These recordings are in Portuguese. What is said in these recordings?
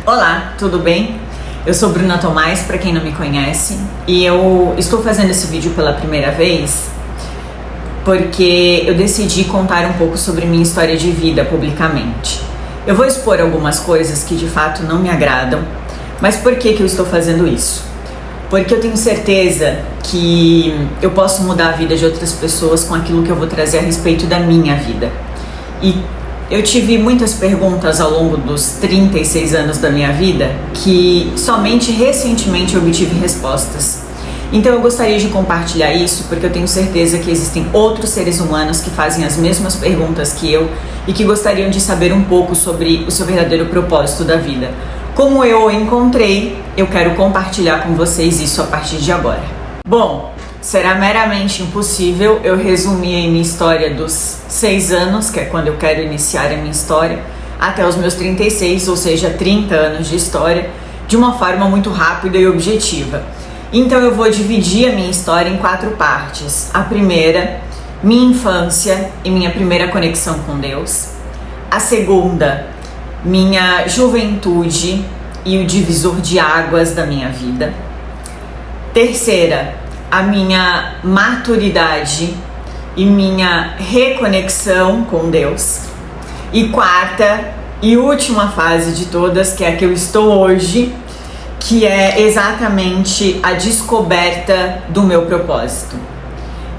Olá, tudo bem? Eu sou Bruna Tomás, para quem não me conhece, e eu estou fazendo esse vídeo pela primeira vez porque eu decidi contar um pouco sobre minha história de vida publicamente. Eu vou expor algumas coisas que de fato não me agradam, mas por que eu estou fazendo isso? Porque eu tenho certeza que eu posso mudar a vida de outras pessoas com aquilo que eu vou trazer a respeito da minha vida. E eu tive muitas perguntas ao longo dos 36 anos da minha vida que somente recentemente eu obtive respostas. Então eu gostaria de compartilhar isso porque eu tenho certeza que existem outros seres humanos que fazem as mesmas perguntas que eu e que gostariam de saber um pouco sobre o seu verdadeiro propósito da vida. Como eu o encontrei, eu quero compartilhar com vocês isso a partir de agora. Bom, será meramente impossível eu resumir a minha história dos 6 anos, que é quando eu quero iniciar a minha história, até os meus 36, ou seja, 30 anos de história, de uma forma muito rápida e objetiva. Então eu vou dividir a minha história em 4 partes. A primeira, minha infância e minha primeira conexão com Deus. A segunda, minha juventude e o divisor de águas da minha vida. Terceira, a minha maturidade e minha reconexão com Deus. E quarta e última fase de todas, que é a que eu estou hoje, que é exatamente a descoberta do meu propósito.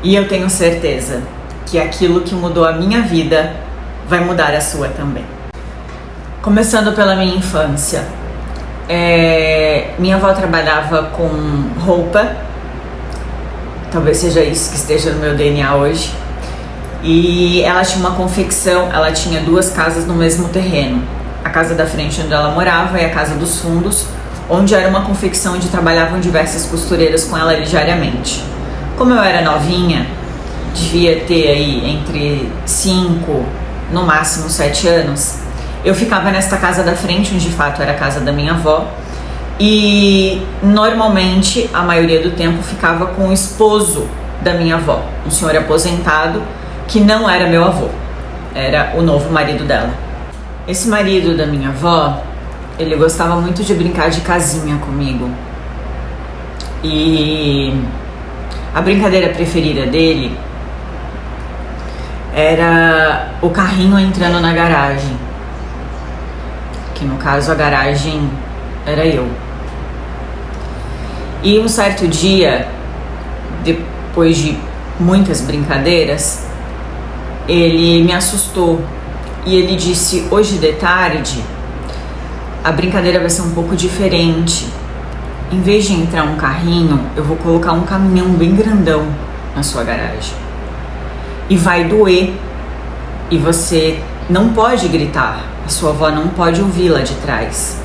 E eu tenho certeza que aquilo que mudou a minha vida vai mudar a sua também. Começando pela minha infância. Minha avó trabalhava com roupa, talvez seja isso que esteja no meu DNA hoje. E ela tinha uma confecção, ela tinha 2 casas no mesmo terreno. A casa da frente onde ela morava e a casa dos fundos, onde era uma confecção onde trabalhavam diversas costureiras com ela diariamente. Como eu era novinha, devia ter aí entre 5, no máximo 7 anos, eu ficava nesta casa da frente, onde de fato era a casa da minha avó, e normalmente, a maioria do tempo, ficava com o esposo da minha avó, um senhor aposentado, que não era meu avô, era o novo marido dela. Esse marido da minha avó, ele gostava muito de brincar de casinha comigo. E a brincadeira preferida dele era o carrinho entrando na garagem, que no caso a garagem era eu. E um certo dia, depois de muitas brincadeiras, ele me assustou e ele disse: hoje de tarde a brincadeira vai ser um pouco diferente. Em vez de entrar um carrinho, eu vou colocar um caminhão bem grandão na sua garagem. E vai doer. E você não pode gritar. A sua avó não pode ouvir lá de trás.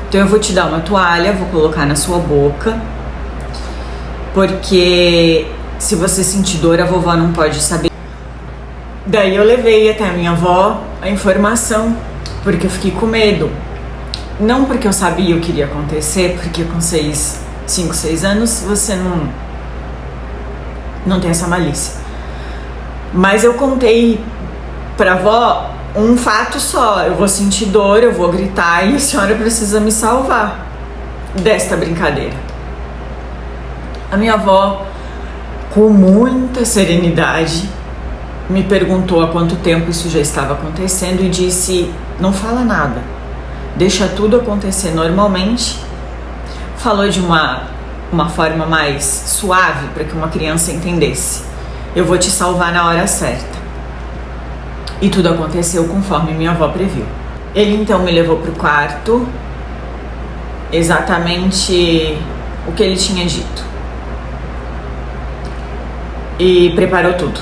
Então eu vou te dar uma toalha, vou colocar na sua boca. Porque se você sentir dor, a vovó não pode saber. Daí eu levei até a minha avó a informação, porque eu fiquei com medo. Não porque eu sabia o que iria acontecer, porque com 5, 6 anos você não tem essa malícia. Mas eu contei pra avó um fato só: eu vou sentir dor, eu vou gritar e a senhora precisa me salvar desta brincadeira. A minha avó, com muita serenidade, me perguntou há quanto tempo isso já estava acontecendo e disse: não fala nada, deixa tudo acontecer normalmente. Falou de uma forma mais suave para que uma criança entendesse: eu vou te salvar na hora certa. E tudo aconteceu conforme minha avó previu. Ele então me levou para o quarto, exatamente o que ele tinha dito, e preparou tudo.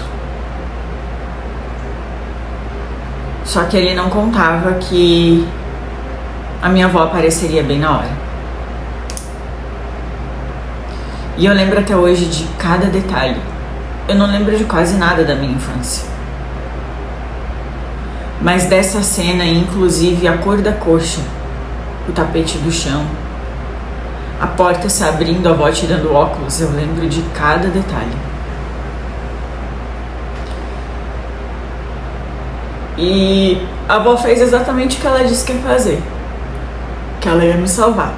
Só que ele não contava que a minha avó apareceria bem na hora. E eu lembro até hoje de cada detalhe. Eu não lembro de quase nada da minha infância. Mas dessa cena, inclusive a cor da coxa, o tapete do chão, a porta se abrindo, a avó tirando óculos, eu lembro de cada detalhe. E a avó fez exatamente o que ela disse que ia fazer. que ela ia me salvar.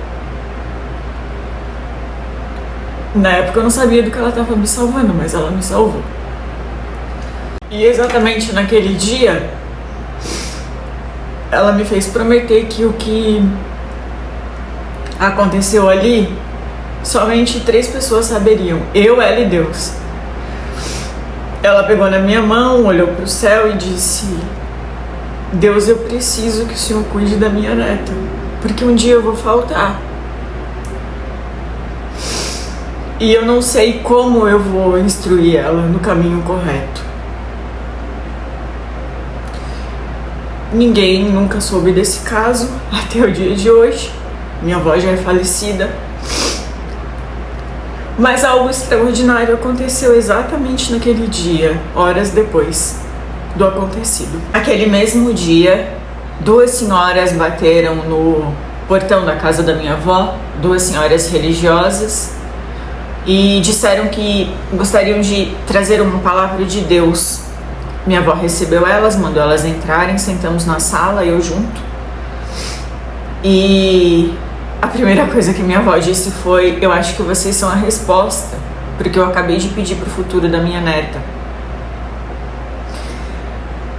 Na época eu não sabia do que ela estava me salvando, mas ela me salvou. E exatamente naquele dia, ela me fez prometer que o que aconteceu ali, somente 3 pessoas saberiam: eu, ela e Deus. Ela pegou na minha mão, olhou para o céu e disse: Deus, eu preciso que o Senhor cuide da minha neta, porque um dia eu vou faltar. E eu não sei como eu vou instruir ela no caminho correto. Ninguém nunca soube desse caso até o dia de hoje. Minha avó já é falecida. Mas algo extraordinário aconteceu exatamente naquele dia, horas depois do acontecido. Aquele mesmo dia, 2 senhoras bateram no portão da casa da minha avó, 2 senhoras religiosas, e disseram que gostariam de trazer uma palavra de Deus. Minha avó recebeu elas, mandou elas entrarem, sentamos na sala, eu junto. E a primeira coisa que minha avó disse foi: eu acho que vocês são a resposta, porque eu acabei de pedir pro futuro da minha neta.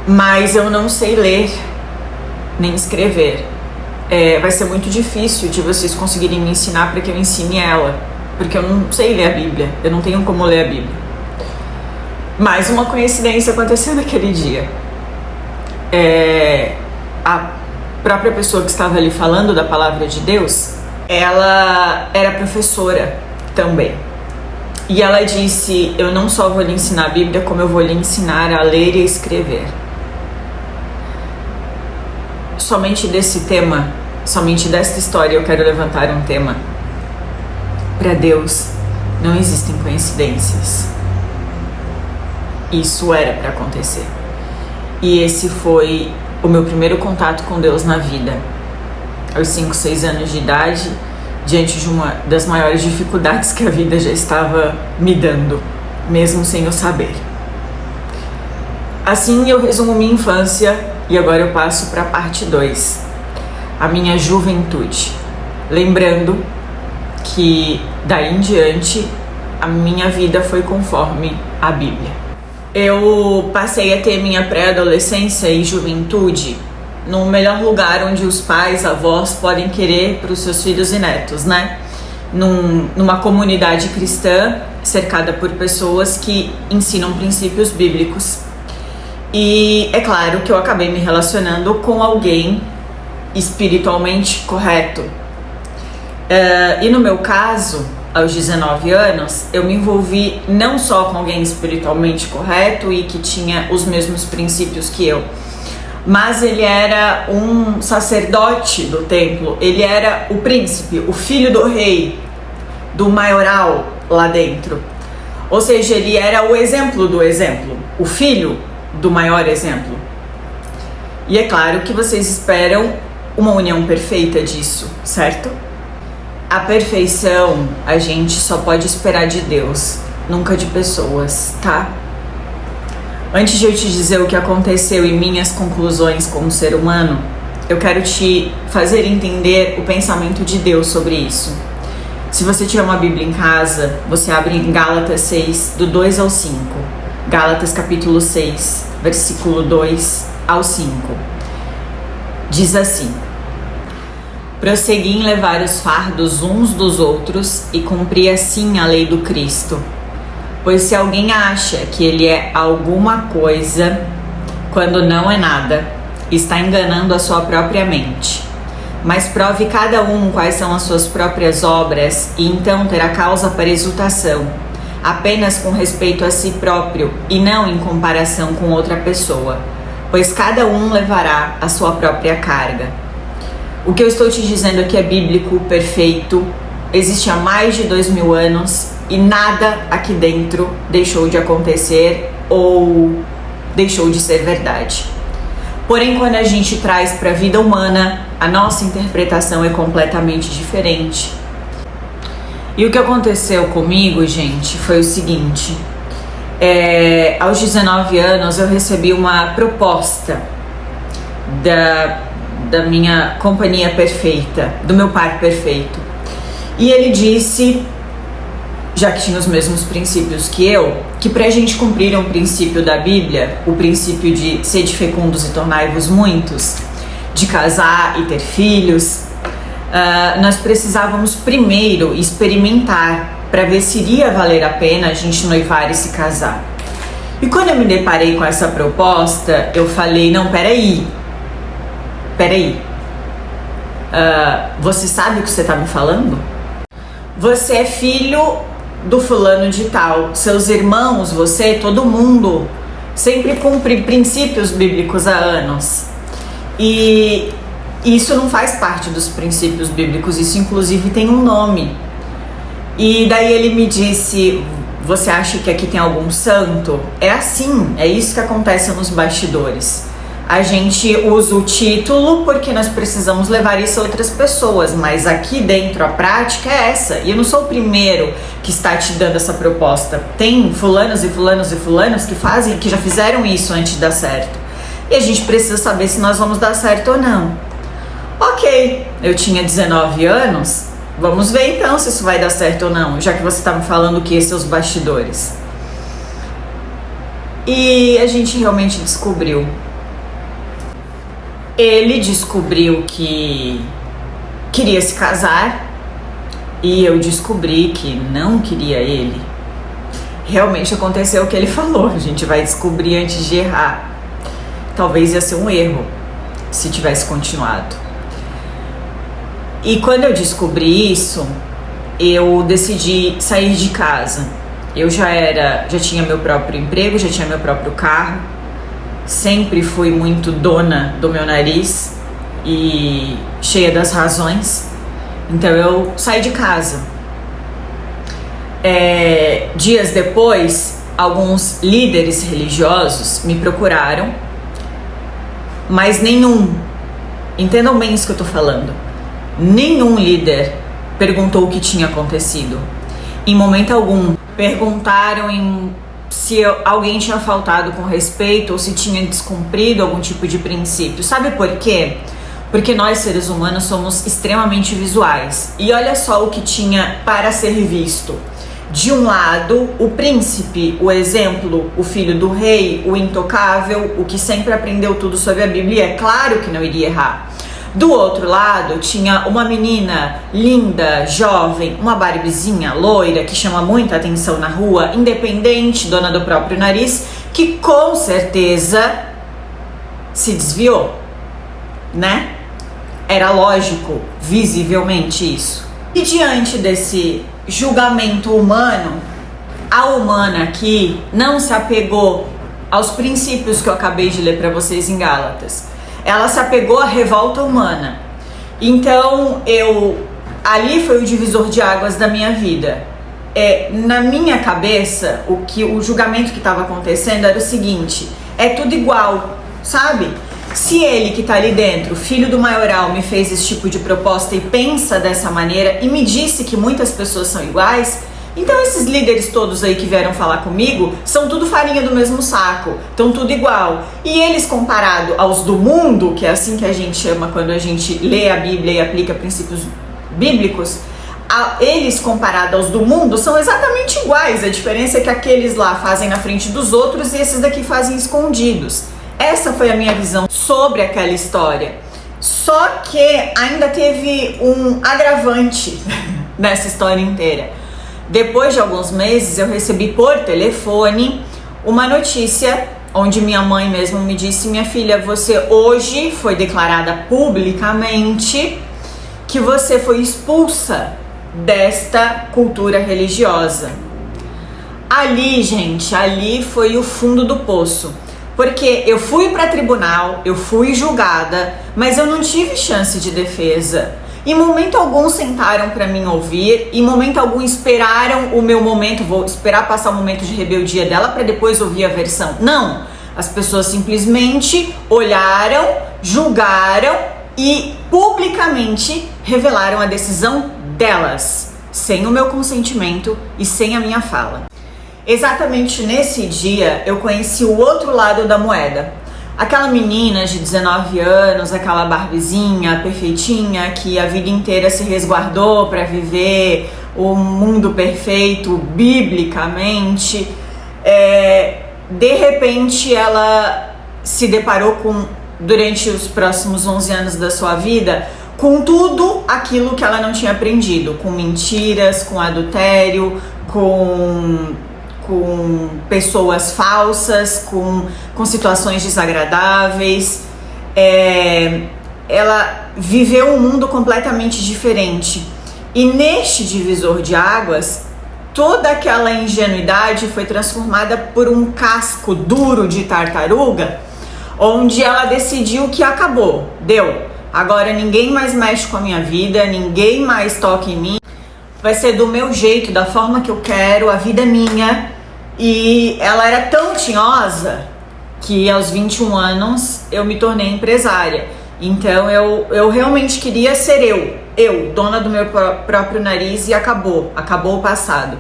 Mas eu não sei ler, nem escrever. Vai ser muito difícil de vocês conseguirem me ensinar para que eu ensine ela, porque eu não sei ler a Bíblia, eu não tenho como ler a Bíblia. Mas uma coincidência aconteceu naquele dia. A própria pessoa que estava ali falando da palavra de Deus, ela era professora também. E ela disse: eu não só vou lhe ensinar a Bíblia, como eu vou lhe ensinar a ler e a escrever. Somente desse tema, somente desta história eu quero levantar um tema. Para Deus não existem coincidências. Isso era para acontecer. E esse foi o meu primeiro contato com Deus na vida. Aos 5, 6 anos de idade, diante de uma das maiores dificuldades que a vida já estava me dando, mesmo sem eu saber. Assim eu resumo minha infância e agora eu passo para a parte 2, a minha juventude. Lembrando que daí em diante a minha vida foi conforme a Bíblia. Eu passei a ter minha pré-adolescência e juventude no melhor lugar onde os pais, avós podem querer para os seus filhos e netos, né? Numa comunidade cristã cercada por pessoas que ensinam princípios bíblicos. E é claro que eu acabei me relacionando com alguém espiritualmente correto. E no meu caso, aos 19 anos, eu me envolvi não só com alguém espiritualmente correto e que tinha os mesmos princípios que eu, mas ele era um sacerdote do templo, ele era o príncipe, o filho do rei, do maioral lá dentro. Ou seja, ele era o exemplo do exemplo, o filho do maior exemplo. E é claro que vocês esperam uma união perfeita disso, certo? A perfeição a gente só pode esperar de Deus, nunca de pessoas, tá? Antes de eu te dizer o que aconteceu e minhas conclusões como ser humano, eu quero te fazer entender o pensamento de Deus sobre isso. Se você tiver uma Bíblia em casa, você abre em Gálatas 6, do 2 ao 5. Gálatas capítulo 6, versículo 2 ao 5. Diz assim: prossegui em levar os fardos uns dos outros e cumprir assim a lei do Cristo. Pois se alguém acha que ele é alguma coisa, quando não é nada, está enganando a sua própria mente. Mas prove cada um quais são as suas próprias obras, e então terá causa para exultação, apenas com respeito a si próprio e não em comparação com outra pessoa, pois cada um levará a sua própria carga. O que eu estou te dizendo aqui é bíblico, perfeito, existe há mais de 2000 anos e nada aqui dentro deixou de acontecer ou deixou de ser verdade. Porém, quando a gente traz para a vida humana, a nossa interpretação é completamente diferente. E o que aconteceu comigo, gente, foi o seguinte: aos 19 anos eu recebi uma proposta da minha companhia perfeita, do meu par perfeito. E ele disse, já que tinha os mesmos princípios que eu, que pra gente cumprir um princípio da Bíblia, o princípio de sede fecundos e tornai-vos muitos, de casar e ter filhos, nós precisávamos primeiro experimentar para ver se iria valer a pena a gente noivar e se casar. E quando eu me deparei com essa proposta, eu falei, não, peraí, você sabe o que você está me falando? Você é filho do fulano de tal, seus irmãos, você, todo mundo sempre cumpre princípios bíblicos há anos. E isso não faz parte dos princípios bíblicos, isso inclusive tem um nome. E daí ele me disse, você acha que aqui tem algum santo? É assim, é isso que acontece nos bastidores. A gente usa o título porque nós precisamos levar isso a outras pessoas, mas aqui dentro a prática é essa. E eu não sou o primeiro que está te dando essa proposta. Tem fulanos e fulanos e fulanos que já fizeram isso antes de dar certo. E a gente precisa saber se nós vamos dar certo ou não. Ok, eu tinha 19 anos, vamos ver então se isso vai dar certo ou não, já que você está me falando que esses são os bastidores. E a gente realmente descobriu. Ele descobriu que queria se casar e eu descobri que não queria ele. Realmente aconteceu o que ele falou, a gente vai descobrir antes de errar. Talvez ia ser um erro se tivesse continuado. E quando eu descobri isso, eu decidi sair de casa. Eu já tinha meu próprio emprego, já tinha meu próprio carro. Sempre fui muito dona do meu nariz e cheia das razões. Então eu saí de casa. Dias depois, alguns líderes religiosos me procuraram, mas nenhum, entendam bem isso que eu tô falando, nenhum líder perguntou o que tinha acontecido. Em momento algum perguntaram se alguém tinha faltado com respeito ou se tinha descumprido algum tipo de princípio. Sabe por quê? Porque nós, seres humanos, somos extremamente visuais. E olha só o que tinha para ser visto. De um lado, o príncipe, o exemplo, o filho do rei, o intocável, o que sempre aprendeu tudo sobre a Bíblia, é claro que não iria errar. Do outro lado, tinha uma menina linda, jovem, uma barbizinha loira que chama muita atenção na rua, independente, dona do próprio nariz, que com certeza se desviou, né? Era lógico, visivelmente isso. E diante desse julgamento humano, a humana aqui não se apegou aos princípios que eu acabei de ler para vocês em Gálatas. Ela se apegou à revolta humana. Então, ali foi o divisor de águas da minha vida. Na minha cabeça, o julgamento que estava acontecendo era o seguinte: é tudo igual, sabe? Se ele que está ali dentro, filho do maioral, me fez esse tipo de proposta e pensa dessa maneira e me disse que muitas pessoas são iguais, então esses líderes todos aí que vieram falar comigo são tudo farinha do mesmo saco, estão tudo igual. E eles, comparado aos do mundo, que é assim que a gente chama quando a gente lê a Bíblia e aplica princípios bíblicos, eles, comparados aos do mundo, são exatamente iguais. A diferença é que aqueles lá fazem na frente dos outros e esses daqui fazem escondidos. Essa foi a minha visão sobre aquela história. Só que ainda teve um agravante nessa história inteira. Depois de alguns meses, eu recebi por telefone uma notícia onde minha mãe mesmo me disse: minha filha, você hoje foi declarada publicamente que você foi expulsa desta cultura religiosa. Ali, gente, ali foi o fundo do poço. Porque eu fui para tribunal, eu fui julgada, mas eu não tive chance de defesa. Em momento algum sentaram para mim ouvir, em momento algum esperaram o meu momento, vou esperar passar o momento de rebeldia dela para depois ouvir a versão. Não, as pessoas simplesmente olharam, julgaram e publicamente revelaram a decisão delas, sem o meu consentimento e sem a minha fala. Exatamente nesse dia eu conheci o outro lado da moeda. aquela menina de 19 anos, aquela Barbizinha perfeitinha que a vida inteira se resguardou para viver o mundo perfeito biblicamente, de repente ela se deparou durante os próximos 11 anos da sua vida com tudo aquilo que ela não tinha aprendido, com mentiras, com adultério, com pessoas falsas, com situações desagradáveis. Ela viveu um mundo completamente diferente. E neste divisor de águas, toda aquela ingenuidade foi transformada por um casco duro de tartaruga, onde ela decidiu que acabou, deu. Agora ninguém mais mexe com a minha vida, ninguém mais toca em mim. Vai ser do meu jeito, da forma que eu quero, a vida é minha. E ela era tão tinhosa que aos 21 anos eu me tornei empresária. Então eu realmente queria ser eu, dona do meu próprio nariz, e acabou o passado.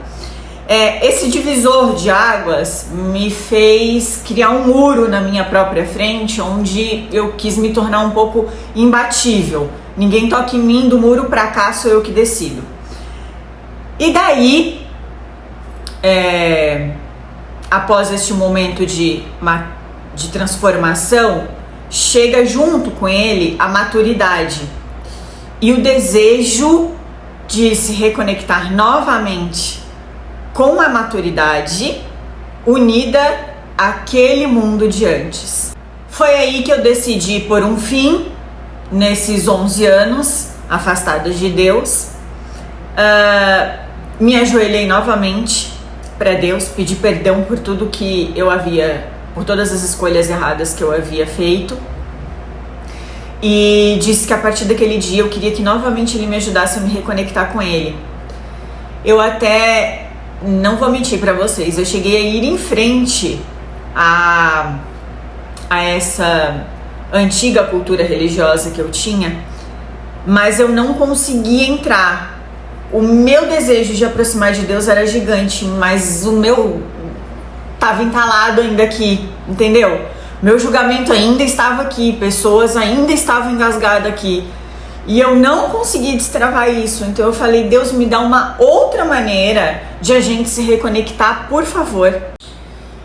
Esse divisor de águas me fez criar um muro na minha própria frente, onde eu quis me tornar um pouco imbatível. Ninguém toca em mim, do muro pra cá sou eu que decido. E daí, após este momento de transformação, chega junto com ele a maturidade e o desejo de se reconectar novamente com a maturidade unida àquele mundo de antes. Foi aí que eu decidi pôr um fim nesses 11 anos afastados de Deus. Me ajoelhei novamente para Deus, pedi perdão por tudo que por todas as escolhas erradas que eu havia feito, e disse que a partir daquele dia eu queria que novamente Ele me ajudasse a me reconectar com Ele. Eu até, não vou mentir para vocês, eu cheguei a ir em frente a essa antiga cultura religiosa que eu tinha, mas eu não conseguia entrar. O meu desejo de aproximar de Deus era gigante, mas o meu estava entalado ainda aqui, entendeu? Meu julgamento ainda estava aqui, pessoas ainda estavam engasgadas aqui. E eu não consegui destravar isso. Então eu falei, Deus, me dá uma outra maneira de a gente se reconectar, por favor.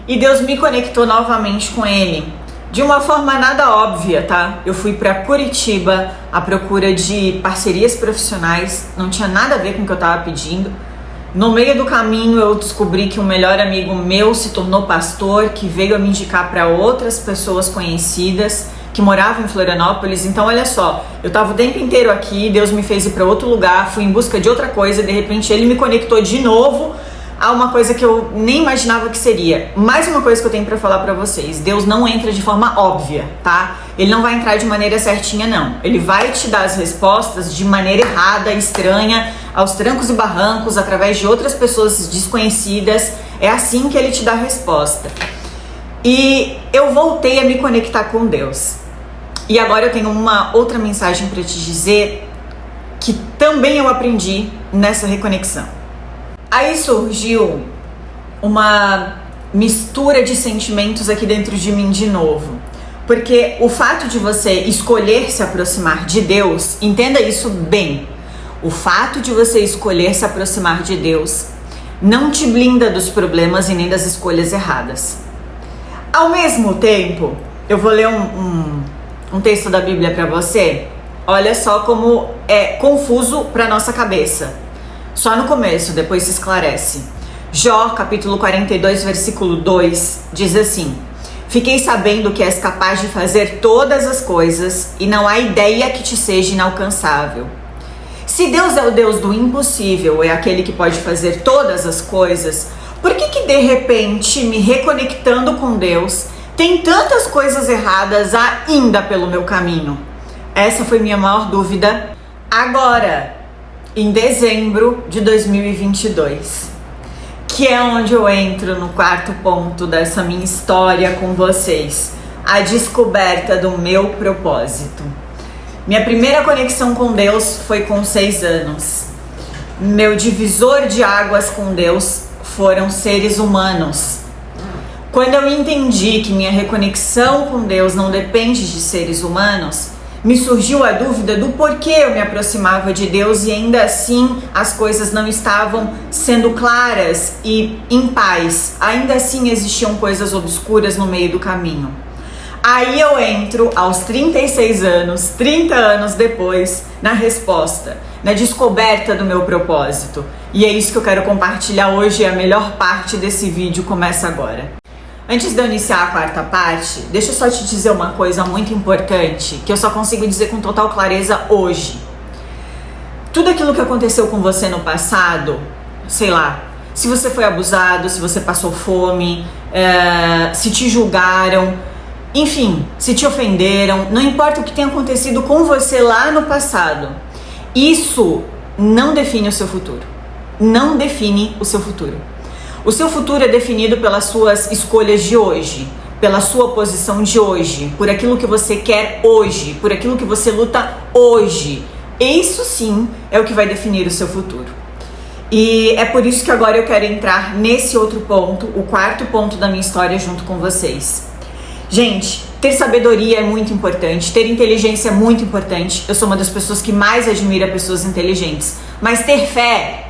E Deus me conectou novamente com Ele. De uma forma nada óbvia, tá? Eu fui para Curitiba à procura de parcerias profissionais, não tinha nada a ver com o que eu tava pedindo. No meio do caminho eu descobri que um melhor amigo meu se tornou pastor, que veio a me indicar para outras pessoas conhecidas que moravam em Florianópolis. Então olha só, eu tava o tempo inteiro aqui, Deus me fez ir para outro lugar, fui em busca de outra coisa, de repente Ele me conectou de novo a uma coisa que eu nem imaginava que seria. Mais uma coisa que eu tenho pra falar pra vocês: Deus não entra de forma óbvia, tá? Ele não vai entrar de maneira certinha, não. Ele vai te dar as respostas de maneira errada, estranha, aos trancos e barrancos, através de outras pessoas desconhecidas. É assim que Ele te dá a resposta. E eu voltei a me conectar com Deus. E agora eu tenho uma outra mensagem pra te dizer, que também eu aprendi nessa reconexão. Aí surgiu uma mistura de sentimentos aqui dentro de mim de novo. Porque o fato de você escolher se aproximar de Deus, entenda isso bem. O fato de você escolher se aproximar de Deus não te blinda dos problemas e nem das escolhas erradas. Ao mesmo tempo, eu vou ler um texto da Bíblia para você. Olha só como é confuso para nossa cabeça. Só no começo, depois se esclarece. Jó, capítulo 42, versículo 2, diz assim: fiquei sabendo que és capaz de fazer todas as coisas e não há ideia que te seja inalcançável. Se Deus é o Deus do impossível, é aquele que pode fazer todas as coisas, por que de repente, me reconectando com Deus, tem tantas coisas erradas ainda pelo meu caminho? Essa foi minha maior dúvida agora, em dezembro de 2022, que é onde eu entro no quarto ponto dessa minha história com vocês: a descoberta do meu propósito. Minha primeira conexão com Deus foi com 6 anos. Meu divisor de águas com Deus foram seres humanos. Quando eu entendi que minha reconexão com Deus não depende de seres humanos, me surgiu a dúvida do porquê eu me aproximava de Deus e ainda assim as coisas não estavam sendo claras e em paz. Ainda assim existiam coisas obscuras no meio do caminho. Aí eu entro aos 36 anos, 30 anos depois, na resposta, na descoberta do meu propósito. E é isso que eu quero compartilhar hoje e a melhor parte desse vídeo começa agora. Antes de eu iniciar a quarta parte, deixa eu só te dizer uma coisa muito importante, que eu só consigo dizer com total clareza hoje. Tudo aquilo que aconteceu com você no passado, sei lá, se você foi abusado, se você passou fome, se te julgaram, enfim, se te ofenderam, não importa o que tenha acontecido com você lá no passado, isso não define o seu futuro. Não define o seu futuro. O seu futuro é definido pelas suas escolhas de hoje, pela sua posição de hoje, por aquilo que você quer hoje, por aquilo que você luta hoje. Isso sim é o que vai definir o seu futuro. E é por isso que agora eu quero entrar nesse outro ponto, o quarto ponto da minha história junto com vocês. Gente, ter sabedoria é muito importante, ter inteligência é muito importante. Eu sou uma das pessoas que mais admira pessoas inteligentes, mas ter fé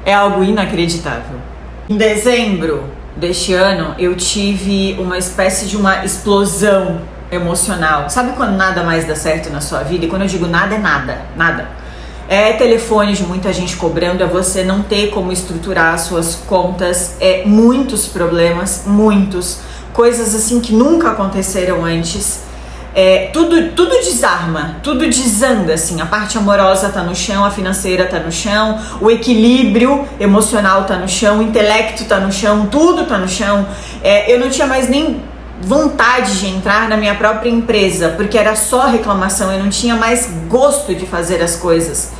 é algo inacreditável. Em dezembro deste ano, eu tive uma espécie de uma explosão emocional. Sabe quando nada mais dá certo na sua vida? E quando eu digo nada, é nada, nada. É telefone de muita gente cobrando, é você não ter como estruturar as suas contas, é muitos problemas, muitos. Coisas assim que nunca aconteceram antes. Tudo desarma, tudo desanda, assim. A parte amorosa tá no chão, a financeira tá no chão, o equilíbrio emocional tá no chão, o intelecto tá no chão, tudo tá no chão. Eu não tinha mais nem vontade de entrar na minha própria empresa, porque era só reclamação, eu não tinha mais gosto de fazer as coisas.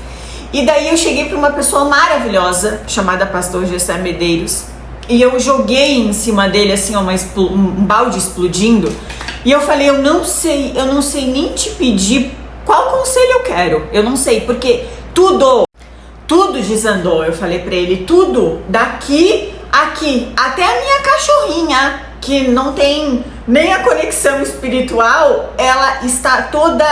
E daí eu cheguei para uma pessoa maravilhosa, chamada Pastor Gessé Medeiros, e eu joguei em cima dele assim, um balde explodindo. E eu falei, eu não sei nem te pedir qual conselho eu quero. Eu não sei, porque tudo desandou. Eu falei pra ele, tudo, daqui, aqui, até a minha cachorrinha, que não tem nem a conexão espiritual, ela está toda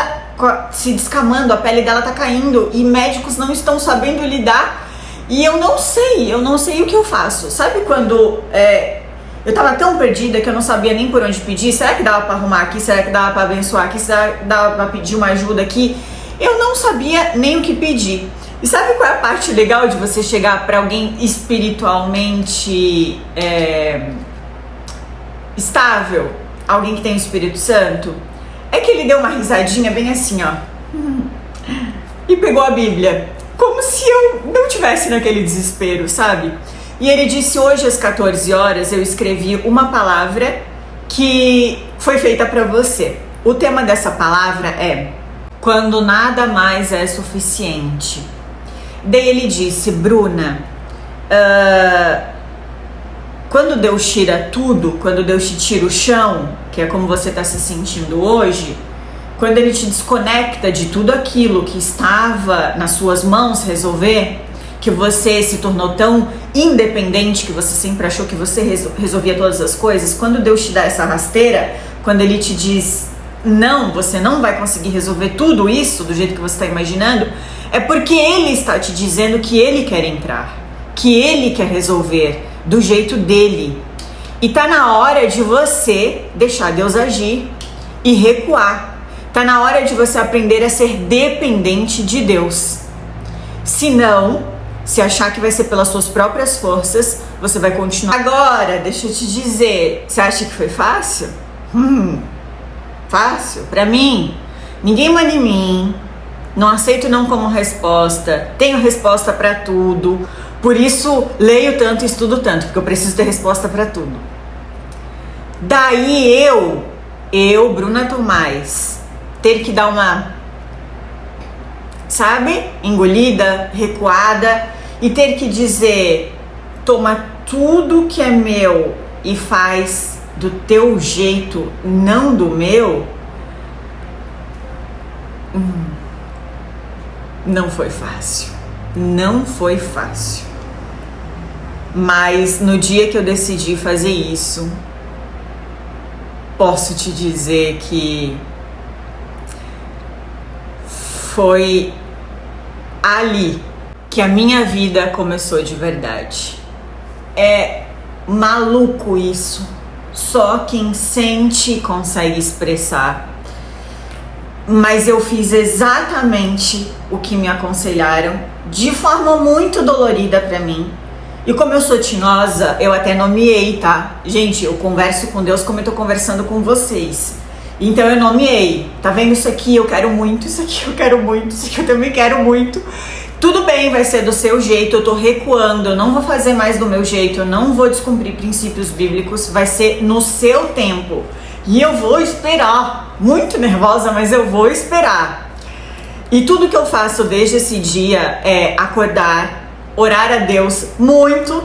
se descamando, a pele dela tá caindo e médicos não estão sabendo lidar. E eu não sei o que eu faço. Sabe quando eu tava tão perdida que eu não sabia nem por onde pedir? Será que dava pra arrumar aqui? Será que dava pra abençoar aqui? Será que dava pra pedir uma ajuda aqui? Eu não sabia nem o que pedir. E sabe qual é a parte legal de você chegar pra alguém espiritualmente estável? Alguém que tem o Espírito Santo? É que ele deu uma risadinha bem assim, ó. E pegou a Bíblia. Como se eu não tivesse naquele desespero, sabe? E ele disse, hoje às 14 horas eu escrevi uma palavra que foi feita para você. O tema dessa palavra é quando nada mais é suficiente. Daí ele disse, Bruna, quando Deus tira tudo, quando Deus te tira o chão, que é como você está se sentindo hoje, quando ele te desconecta de tudo aquilo que estava nas suas mãos resolver, que você se tornou tão independente, que você sempre achou que você resolvia todas as coisas, quando Deus te dá essa rasteira, quando ele te diz, não, você não vai conseguir resolver tudo isso do jeito que você está imaginando, é porque ele está te dizendo que ele quer entrar, que ele quer resolver do jeito dele. E tá na hora de você deixar Deus agir e recuar. Tá na hora de você aprender a ser dependente de Deus. Se não, se achar que vai ser pelas suas próprias forças, você vai continuar. Agora, deixa eu te dizer, você acha que foi fácil? Fácil? Pra mim, ninguém manda em mim, não aceito não como resposta, tenho resposta pra tudo, por isso leio tanto e estudo tanto, porque eu preciso ter resposta pra tudo. Daí eu, Bruna Tomás, ter que dar uma, sabe, engolida, recuada e ter que dizer, toma tudo que é meu e faz do teu jeito, não do meu. Não foi fácil, não foi fácil. Mas no dia que eu decidi fazer isso, posso te dizer que foi ali que a minha vida começou de verdade. É maluco isso. Só quem sente consegue expressar. Mas eu fiz exatamente o que me aconselharam, de forma muito dolorida pra mim. E como eu sou tinhosa, eu até nomeei, tá? Gente, eu converso com Deus como eu tô conversando com vocês. Então eu nomeei. Tá vendo isso aqui? Eu quero muito, isso aqui eu quero muito, isso aqui eu também quero muito. Tudo bem, vai ser do seu jeito, eu tô recuando, eu não vou fazer mais do meu jeito, eu não vou descumprir princípios bíblicos, vai ser no seu tempo. E eu vou esperar. Muito nervosa, mas eu vou esperar. E tudo que eu faço desde esse dia é acordar, orar a Deus muito.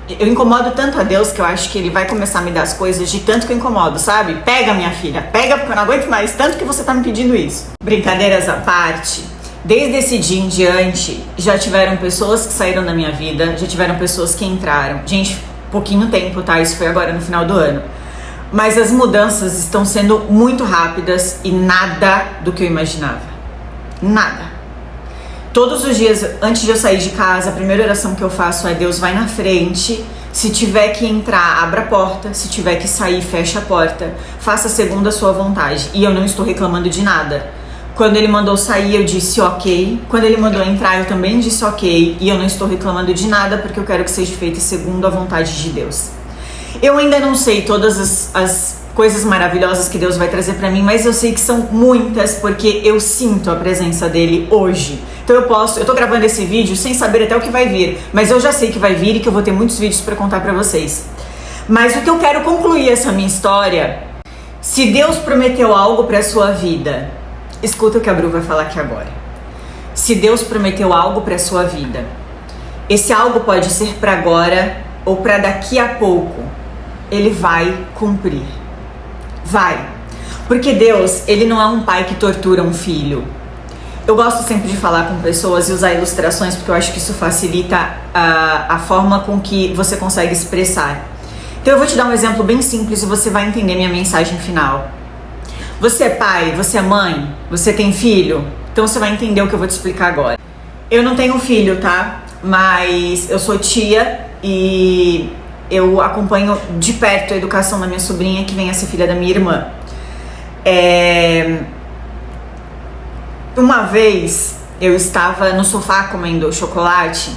Eu incomodo tanto a Deus que eu acho que Ele vai começar a me dar as coisas de tanto que eu incomodo, sabe? Pega, minha filha, pega, porque eu não aguento mais, tanto que você tá me pedindo isso. Brincadeiras à parte, desde esse dia em diante, já tiveram pessoas que saíram da minha vida, já tiveram pessoas que entraram. Gente, pouquinho tempo, tá? Isso foi agora no final do ano. Mas as mudanças estão sendo muito rápidas e nada do que eu imaginava. Nada. Todos os dias, antes de eu sair de casa, a primeira oração que eu faço é: Deus, vai na frente. Se tiver que entrar, abra a porta. Se tiver que sair, fecha a porta. Faça segundo a sua vontade. E eu não estou reclamando de nada. Quando Ele mandou sair, eu disse ok. Quando Ele mandou entrar, eu também disse ok. E eu não estou reclamando de nada, porque eu quero que seja feito segundo a vontade de Deus. Eu ainda não sei todas as coisas maravilhosas que Deus vai trazer pra mim, mas eu sei que são muitas, porque eu sinto a presença dele hoje. Então eu tô gravando esse vídeo sem saber até o que vai vir, mas eu já sei que vai vir e que eu vou ter muitos vídeos pra contar pra vocês. Mas o que eu quero concluir essa minha história: se Deus prometeu algo pra sua vida, escuta o que a Bru vai falar aqui agora. Se Deus prometeu algo pra sua vida, esse algo pode ser pra agora ou pra daqui a pouco. Ele vai cumprir. Vai. Porque Deus, Ele não é um pai que tortura um filho. Eu gosto sempre de falar com pessoas e usar ilustrações, porque eu acho que isso facilita a forma com que você consegue expressar. Então eu vou te dar um exemplo bem simples e você vai entender minha mensagem final. Você é pai, você é mãe, você tem filho, então você vai entender o que eu vou te explicar agora. Eu não tenho filho, tá? Mas eu sou tia e eu acompanho de perto a educação da minha sobrinha, que vem a ser filha da minha irmã. Uma vez eu estava no sofá comendo chocolate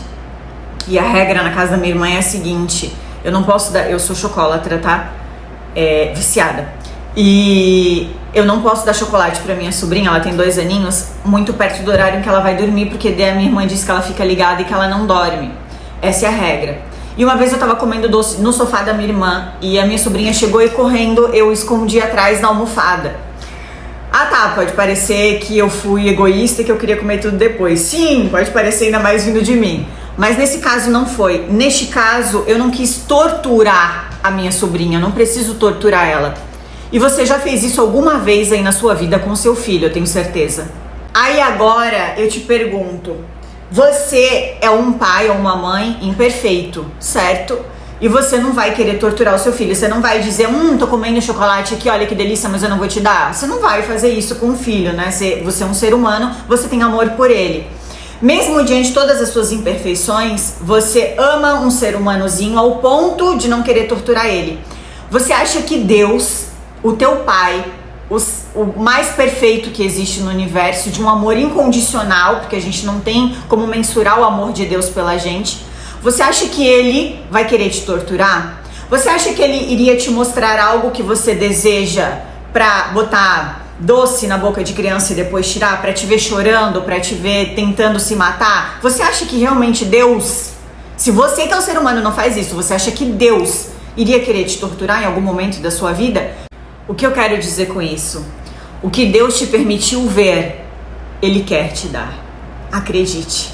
e a regra na casa da minha irmã é a seguinte: eu não posso dar, eu sou chocolatra, tá? Viciada. E eu não posso dar chocolate pra minha sobrinha, ela tem 2 aninhos, muito perto do horário em que ela vai dormir, porque a minha irmã disse que ela fica ligada e que ela não dorme. Essa é a regra. E uma vez eu tava comendo doce no sofá da minha irmã e a minha sobrinha chegou e correndo eu escondi atrás da almofada. Ah tá, pode parecer que eu fui egoísta e que eu queria comer tudo depois. Sim, pode parecer, ainda mais vindo de mim. Mas nesse caso não foi. Neste caso eu não quis torturar a minha sobrinha, eu não preciso torturar ela. E você já fez isso alguma vez aí na sua vida com seu filho, eu tenho certeza. Aí agora eu te pergunto: você é um pai ou uma mãe imperfeito, certo? E você não vai querer torturar o seu filho. Você não vai dizer: tô comendo chocolate aqui, olha que delícia, mas eu não vou te dar. Você não vai fazer isso com o filho, né? Você é um ser humano, você tem amor por ele. Mesmo diante de todas as suas imperfeições, você ama um ser humanozinho ao ponto de não querer torturar ele. Você acha que Deus, o teu pai, o mais perfeito que existe no universo, de um amor incondicional, porque a gente não tem como mensurar o amor de Deus pela gente, você acha que Ele vai querer te torturar? Você acha que Ele iria te mostrar algo que você deseja pra botar doce na boca de criança e depois tirar, pra te ver chorando, pra te ver tentando se matar? Você acha que realmente Deus, se você que é um ser humano não faz isso, você acha que Deus iria querer te torturar em algum momento da sua vida? O que eu quero dizer com isso? O que Deus te permitiu ver, Ele quer te dar. Acredite.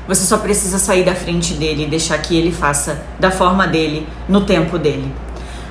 Você só precisa sair da frente dele e deixar que ele faça da forma dele, no tempo dele.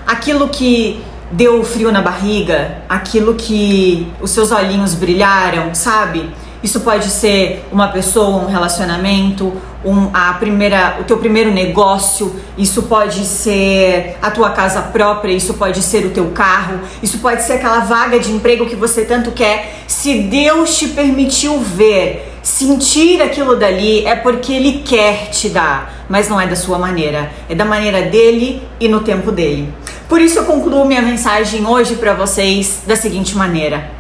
Aquilo que deu frio na barriga, aquilo que os seus olhinhos brilharam, sabe? Isso pode ser uma pessoa, um relacionamento, o teu primeiro negócio, isso pode ser a tua casa própria, isso pode ser o teu carro, isso pode ser aquela vaga de emprego que você tanto quer. Se Deus te permitiu ver, sentir aquilo dali, é porque Ele quer te dar, mas não é da sua maneira, é da maneira dele e no tempo dele. Por isso eu concluo minha mensagem hoje para vocês da seguinte maneira.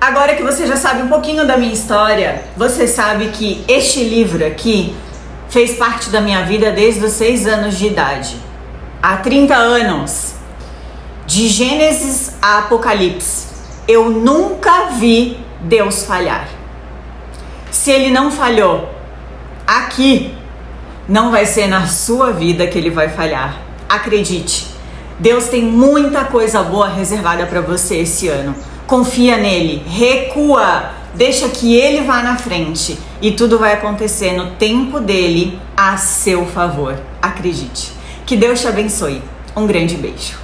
Agora que você já sabe um pouquinho da minha história, você sabe que este livro aqui fez parte da minha vida desde os 6 anos de idade. Há 30 anos, de Gênesis a Apocalipse, eu nunca vi Deus falhar. Se Ele não falhou aqui, não vai ser na sua vida que Ele vai falhar. Acredite, Deus tem muita coisa boa reservada para você esse ano. Confia nele, recua, deixa que ele vá na frente e tudo vai acontecer no tempo dele a seu favor. Acredite. Que Deus te abençoe. Um grande beijo.